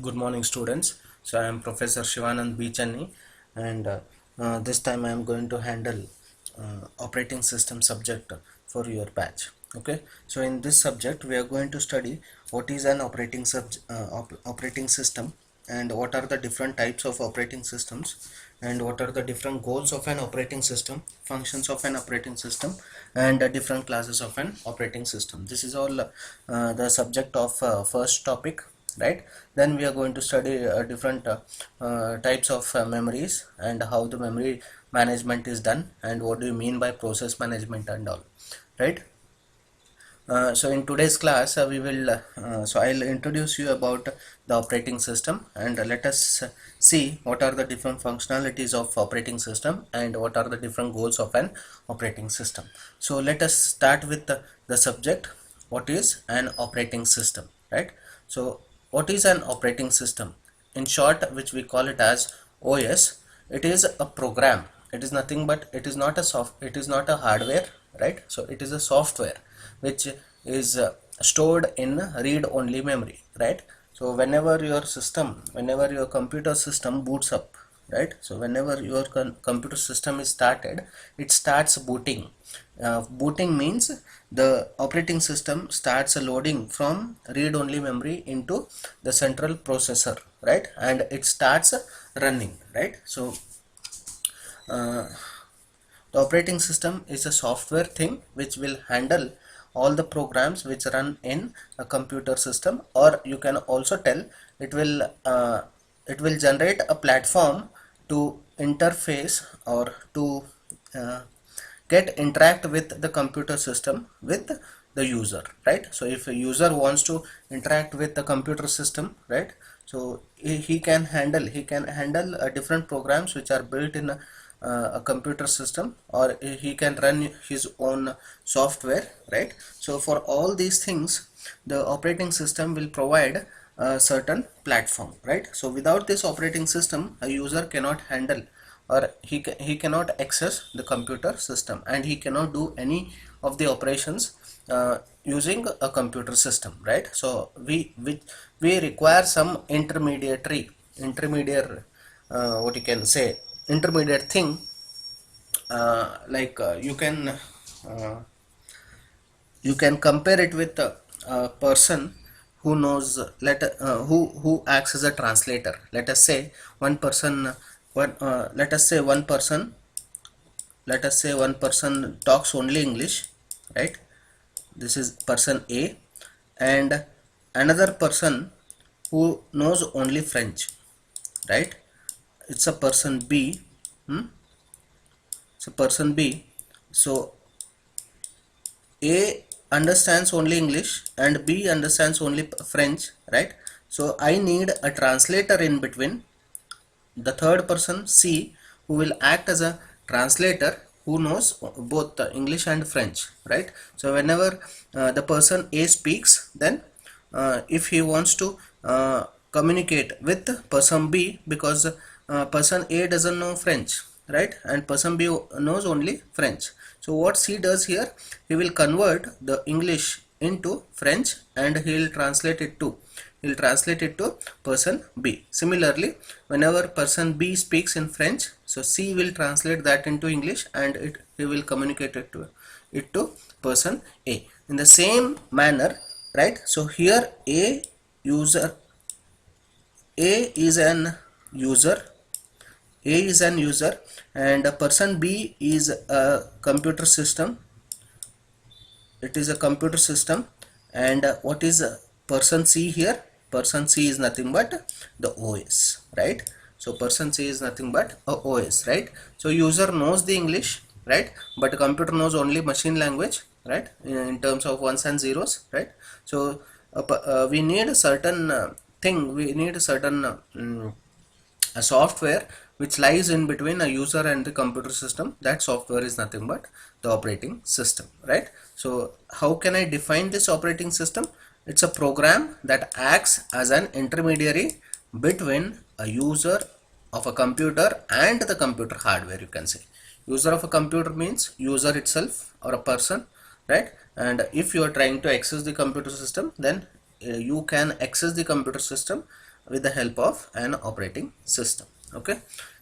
Good morning, students. So I am Professor Shivanand B. Channi, and this time I am going to handle operating system subject for your batch. Okay. So in this subject, we are going to study what is an operating system, and what are the different types of operating systems, and what are the different goals of an operating system, functions of an operating system, and different classes of an operating system. This is all the subject of first topic, right? Then we are going to study different types of memories, and how the memory management is done, and what do you mean by process management and all, right? So in today's class we will so I'll introduce you about the operating system, and let us see what are the different functionalities of operating system, and what are the different goals of an operating system. So let us start with the subject, what is an operating system, right? So what is an operating system? In short, which we call it as OS, it is a program. It is nothing but, it is not a it is not a hardware, right? So it is a software which is stored in read only memory, right? So whenever your computer system boots up, right? So whenever your computer system is started, it starts booting. Booting means the operating system starts loading from read only memory into the central processor, right? And it starts running, right? So uh, the operating system is a software thing which will handle all the programs which run in a computer system, or you can also tell it will generate a platform to interface, or to uh, get interact with the computer system with the user, right? So if a user wants to interact with the computer system, right, so he can handle different programs which are built in a computer system, or he can run his own software, right? So for all these things, the operating system will provide a certain platform, right? So without this operating system, a user cannot handle, or he cannot access the computer system, and he cannot do any of the operations using a computer system, right? So we require some intermediate what you can say, intermediate thing, uh, you can compare it with a person who knows, who acts as a translator. Let us say one person one let us say one person talks only English, right? This is person A, and another person who knows only French, right? It's a person B. hmm? It's a person B. So A understands only English and B understands only French, right? So I need a translator in between, the third person C, who will act as a translator, who knows both English and French, right? So whenever the person A speaks, then if he wants to communicate with person B, because person A doesn't know French, right, and person B knows only French, so what C does here, he will convert the English into French, and he'll translate it to person B. Similarly, whenever person B speaks in French, so C will translate that into English, and he will communicate it to person A. In the same manner, right? So here user A is an user, and a person B is a computer system. It is a computer system, and what is person C here? Person C is nothing but the OS, right? So person C is nothing but a OS, right? So user knows the English, right, but computer knows only machine language, right, in terms of ones and zeros, right? So we need a certain we need a certain a software which lies in between a user and the computer system. That software is nothing but the operating system, right? So how can I define this operating system? It's a program that acts as an intermediary between a user of a computer and the computer hardware, you can say. User of a computer means user itself, or a person, right? And if you are trying to access the computer system, then you can access the computer system with the help of an operating system. Okay,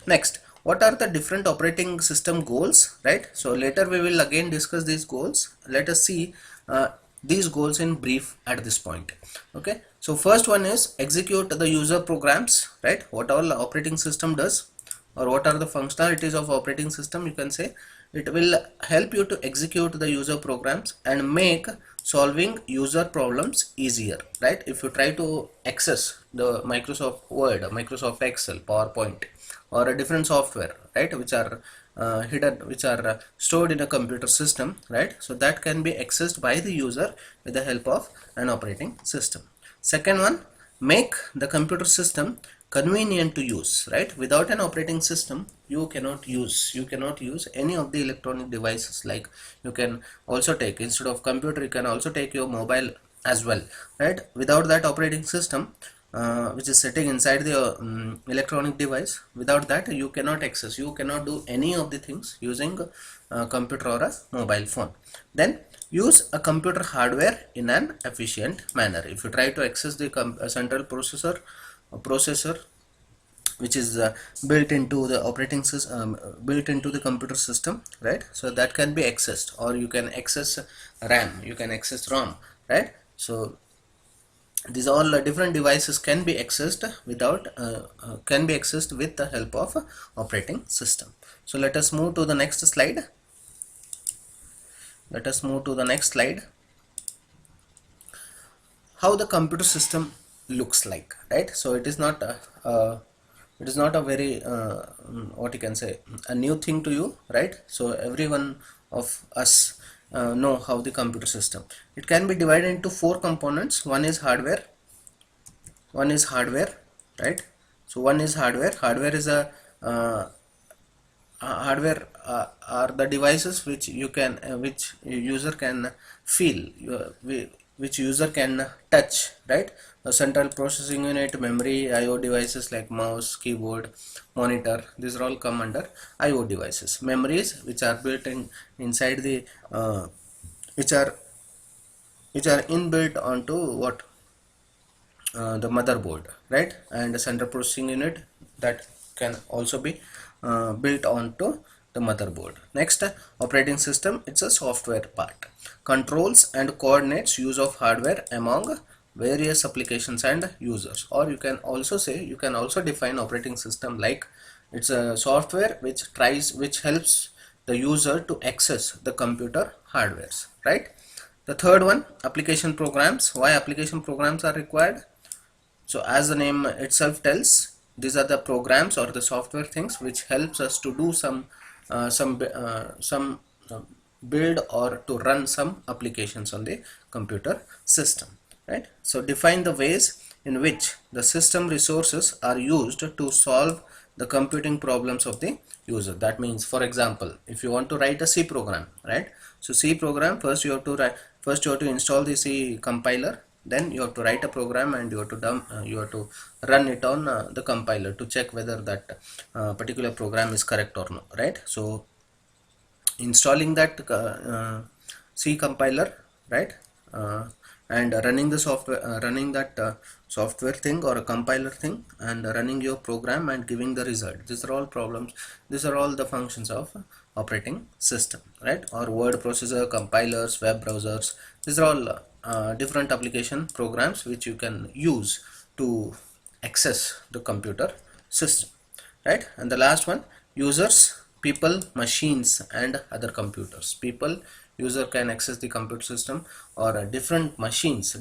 next, what are the different operating system goals, right? So later we will again discuss these goals. Let us see these goals in brief at this point. Okay, so first one is execute the user programs, right? What all operating system does, or what are the functionalities of operating system, you can say. It will help you to execute the user programs and make solving user problems easier, right? If you try to access the Microsoft Word, Microsoft Excel, PowerPoint, or a different software, right, which are hidden, which are stored in a computer system, right? So that can be accessed by the user with the help of an operating system. Second one, make the computer system convenient to use, right? Without an operating system, you cannot use any of the electronic devices. Like, you can also take, instead of computer, you can also take your mobile as well, right? Without that operating system, which is sitting inside the electronic device, without that you cannot access, you cannot do any of the things using a computer or a mobile phone. Then use a computer hardware in an efficient manner. If you try to access the central processor which is built into the operating system, built into the computer system, right? So that can be accessed, or you can access RAM, you can access ROM, right? So these all different devices can be accessed without can be accessed with the help of operating system. So let us move to the next slide. Let us move to the next slide. How the computer system looks like, right? So it is not a very what you can say, a new thing to you, right? So everyone of us know how the computer system, it can be divided into four components. One is hardware, right? So one is hardware is a hardware are the devices which you can which user can feel, which user can touch, right? A central processing unit, memory, IO devices like mouse, keyboard, monitor, these are all come under IO devices. Memories, which are built in inside the which are inbuilt onto what, the motherboard, right? And the central processing unit, that can also be built onto the motherboard. Next, operating system, it's a software part, controls and coordinates use of hardware among various applications and users. Or you can also say, you can also define operating system like it's a software which helps the user to access the computer hardwares, right? The third one, application programs. Why application programs are required? So as the name itself tells, these are the programs or the software things which helps us to do some build or to run some applications on the computer system, right? So define the ways in which the system resources are used to solve the computing problems of the user. That means, for example, if you want to write a C program, right? So C program, first you have to install the C compiler, then you have to write a program and you have to run it on the compiler to check whether that particular program is correct or no, right? So installing that C compiler, right, and running the software, running that software thing or a compiler thing, and running your program and giving the result. These are all problems, these are all the functions of operating system, right? Or word processor, compilers, web browsers, these are all different application programs which you can use to access the computer system, right? And the last one, users, people, machines and other computers. People, user can access the computer system, or different machines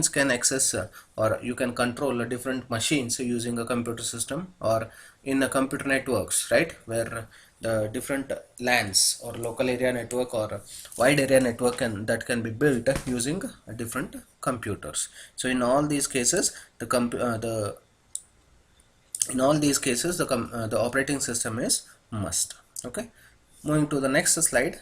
can access or you can control different machines using a computer system, or in a computer networks, right, where the different LANs or local area network or wide area network that can be built using different computers. So in all these cases the operating system is must. Okay, moving to the next slide.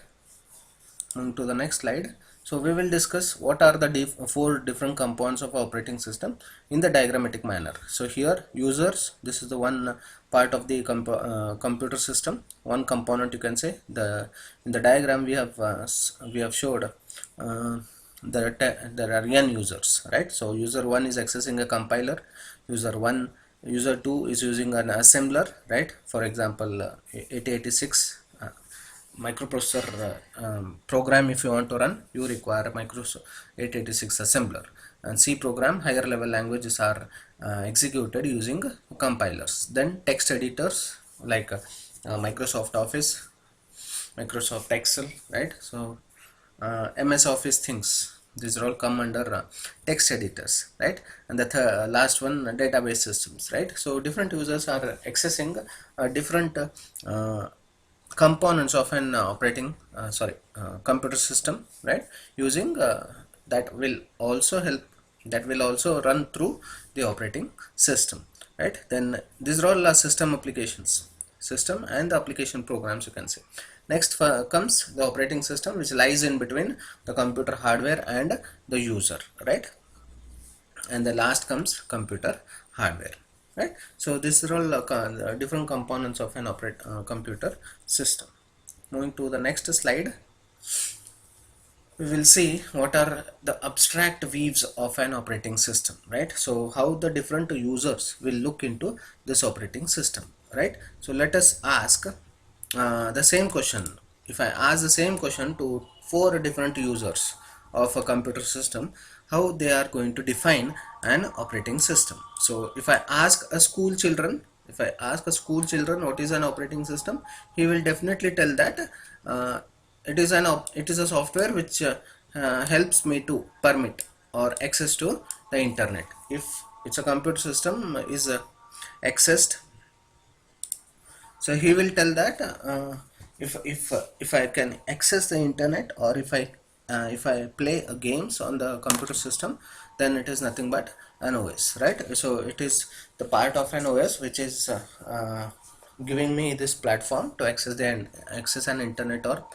So we will discuss what are the four different components of operating system in the diagrammatic manner. So here, users, this is the one part of the computer system, one component, you can say. In the diagram we have showed there are n users, right? So user 1 is accessing a compiler, user 2 is using an assembler, right? For example, 8086 microprocessor program, if you want to run, you require a Microsoft 886 assembler. And C program, higher level languages are executed using compilers. Then text editors like Microsoft Office, Microsoft Excel, right? So MS Office things, these are all come under text editors, right? And the last one, database systems, right? So different users are accessing different components of an computer system, right? Using that will also help, that will also run through the operating system, right? Then these are all system applications, system and the application programs, you can say. Next comes the operating system, which lies in between the computer hardware and the user, right? And the last comes computer hardware, right? So these are all different components of an computer system. Moving to the next slide, we will see what are the abstract views of an operating system, right? So how the different users will look into this operating system, right? So let us ask the same question. If I ask the same question to 4 different users of a computer system, how they are going to define an operating system. So if I ask a school children, what is an operating system, he will definitely tell that it is a software which helps me to permit or access to the internet. If it's a computer system is accessed, so he will tell that if I can access the internet, or if I play games on the computer system, then it is nothing but an OS, right? So it is the part of an OS which is giving me this platform to access an internet, or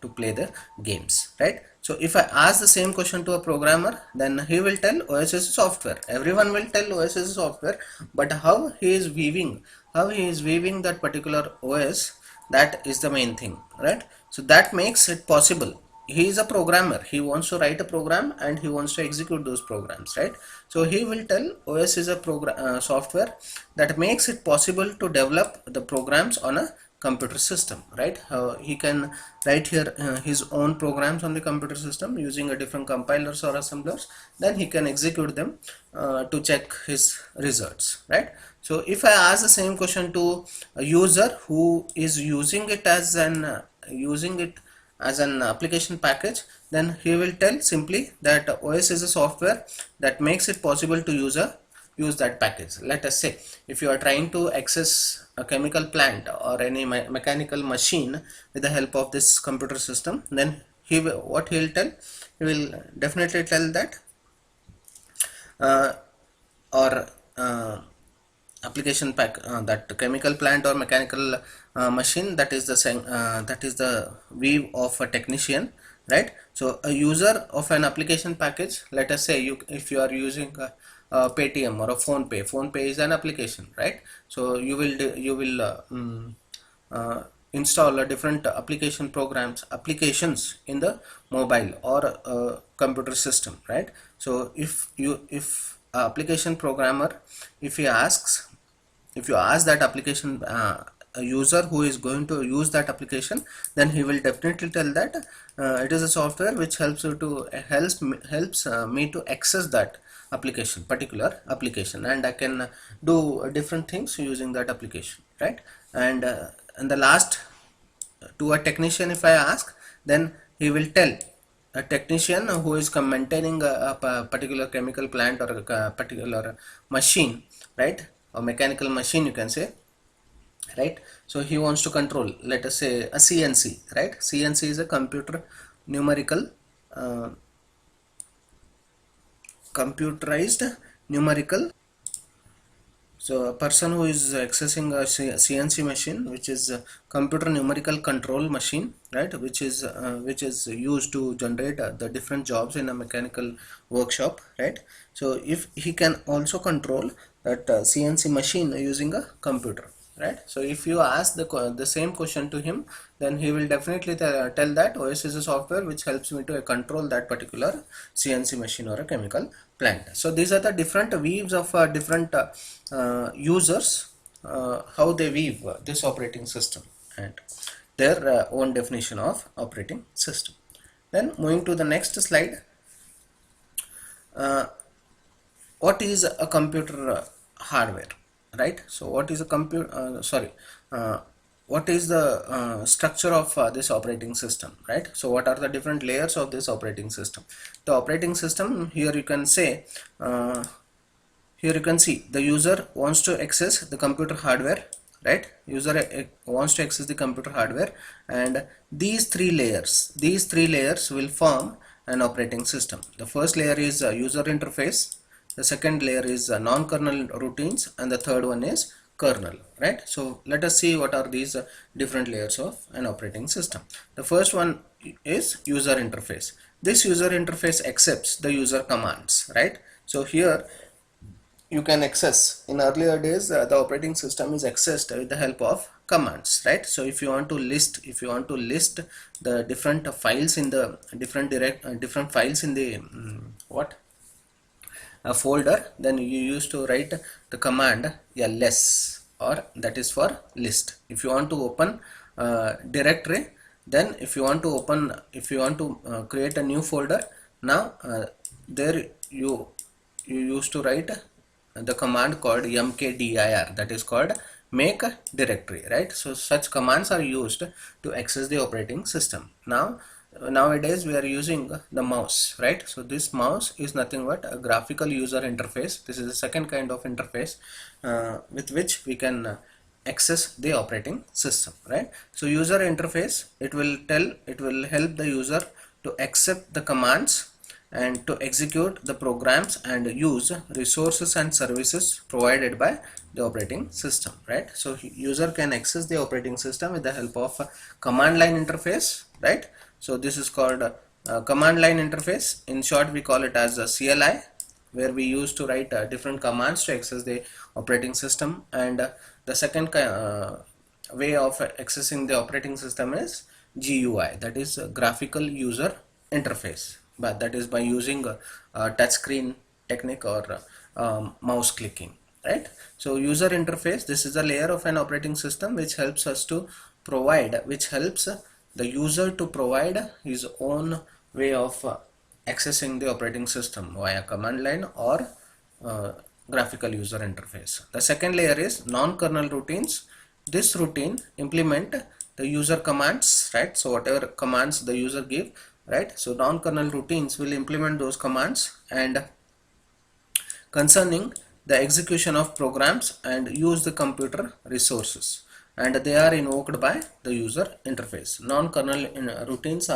to play the games, right? So if I ask the same question to a programmer, then he will tell OS is software. Everyone will tell OS is software, but how he is weaving that particular OS, that is the main thing, right? So that makes it possible. He is a programmer, he wants to write a program and he wants to execute those programs, right? So he will tell OS is a program software that makes it possible to develop the programs on a computer system, right? He can write here his own programs on the computer system using a different compilers or assemblers, then he can execute them to check his results, right? So if I ask the same question to a user who is using it as an application package, then he will tell simply that OS is a software that makes it possible to use that package. Let us say if you are trying to access a chemical plant or any mechanical machine with the help of this computer system, then he will definitely tell that or application pack that chemical plant or mechanical machine, that is the view of a technician, right? So a user of an application package, let us say if you are using Paytm or a PhonePe is an application, right? So you will install a different applications in the mobile or computer system, right? So if application programmer, if you ask that application a user who is going to use that application, then he will definitely tell that it is a software which helps me to access that particular application, and I can do different things using that application, right? And the last, to a technician, if I ask, then he will tell a technician who is maintaining a particular chemical plant or a particular machine, right? A mechanical machine, you can say, right? So he wants to control, let us say, a CNC, right? CNC is a computerized numerical. So a person who is accessing a CNC machine, which is a computer numerical control machine, right, which is used to generate the different jobs in a mechanical workshop, right? So if he can also control that CNC machine using a computer, right? So if you ask the same question to him, then he will definitely tell that OS is a software which helps me to control that particular CNC machine or a chemical plant. So these are the different weaves of different users, how they weave this operating system and their own definition of operating system. Then moving to the next slide, what is a computer hardware, right? So what is a computer what is the structure of this operating system, right? So what are the different layers of this operating system? The operating system, here you can say, here you can see the user wants to access the computer hardware, right? User wants to access the computer hardware, and these three layers will form an operating system. The first layer is user interface, the second layer is non-kernel routines, and the third one is kernel, right? So let us see what are these different layers of an operating system. The first one is user interface. This user interface accepts the user commands, right? So here you can access, in earlier days the operating system is accessed with the help of commands, right? So if you want to list the different files in the different files in the a folder, then you used to write the command ls, or that is for list. If you want to open directory, then if you want to create a new folder, now there you used to write the command called mkdir, that is called make directory, right? So such commands are used to access the operating system. Nowadays we are using the mouse, right? So this mouse is nothing but a graphical user interface. This is the second kind of interface with which we can access the operating system, right? So user interface, it will help the user to accept the commands and to execute the programs and use resources and services provided by the operating system, right? So user can access the operating system with the help of a command line interface, right? So this is called command line interface. In short, we call it as a CLI, where we used to write different commands to access the operating system. And the second way of accessing the operating system is GUI, that is graphical user interface, but that is by using a touchscreen technique or mouse clicking, right? So user interface, this is a layer of an operating system which helps the user to provide his own way of accessing the operating system via command line or graphical user interface. The second layer is non-kernel routines. This routine implement the user commands, right? So whatever commands the user give, right? So non-kernel routines will implement those commands and concerning the execution of programs and use the computer resources, and they are invoked by the user interface. Non-kernel routines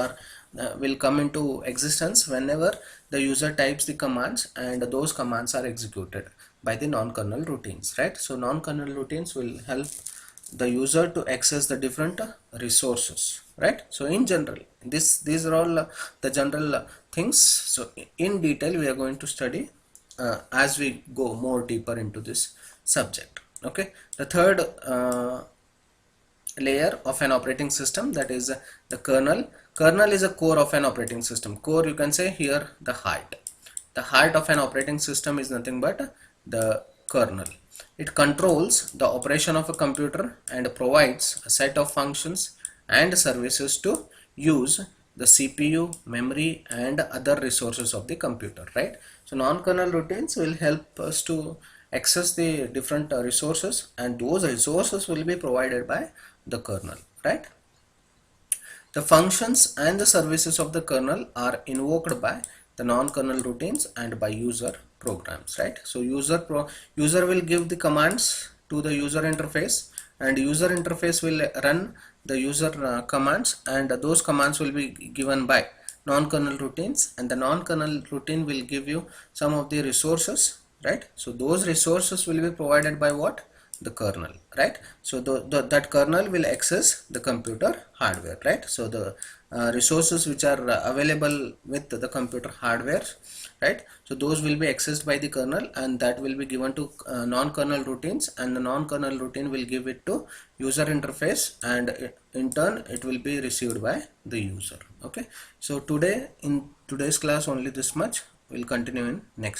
will come into existence whenever the user types the commands, and those commands are executed by the non-kernel routines, right? So non-kernel routines will help the user to access the different resources, right? So in general, these are all the general things. So in detail we are going to study as we go more deeper into this subject. Okay, the third layer of an operating system, that is the kernel. Kernel is a core of an operating system. Core, you can say here the heart of an operating system is nothing but the kernel. It controls the operation of a computer and provides a set of functions and services to use the CPU, memory, and other resources of the computer, right? So non-kernel routines will help us to access the different resources, and those resources will be provided by the kernel, right? The functions and the services of the kernel are invoked by the non-kernel routines and by user programs, right? So user will give the commands to the user interface, and user interface will run the user commands, and those commands will be given by non-kernel routines, and the non-kernel routine will give you some of the resources, right? So those resources will be provided by what? The kernel, right? So that kernel will access the computer hardware, right? So resources which are available with the computer hardware, right? So those will be accessed by the kernel, and that will be given to non-kernel routines, and the non-kernel routine will give it to user interface, and in turn it will be received by the user. Okay, so today in today's class only this much. We'll continue in next.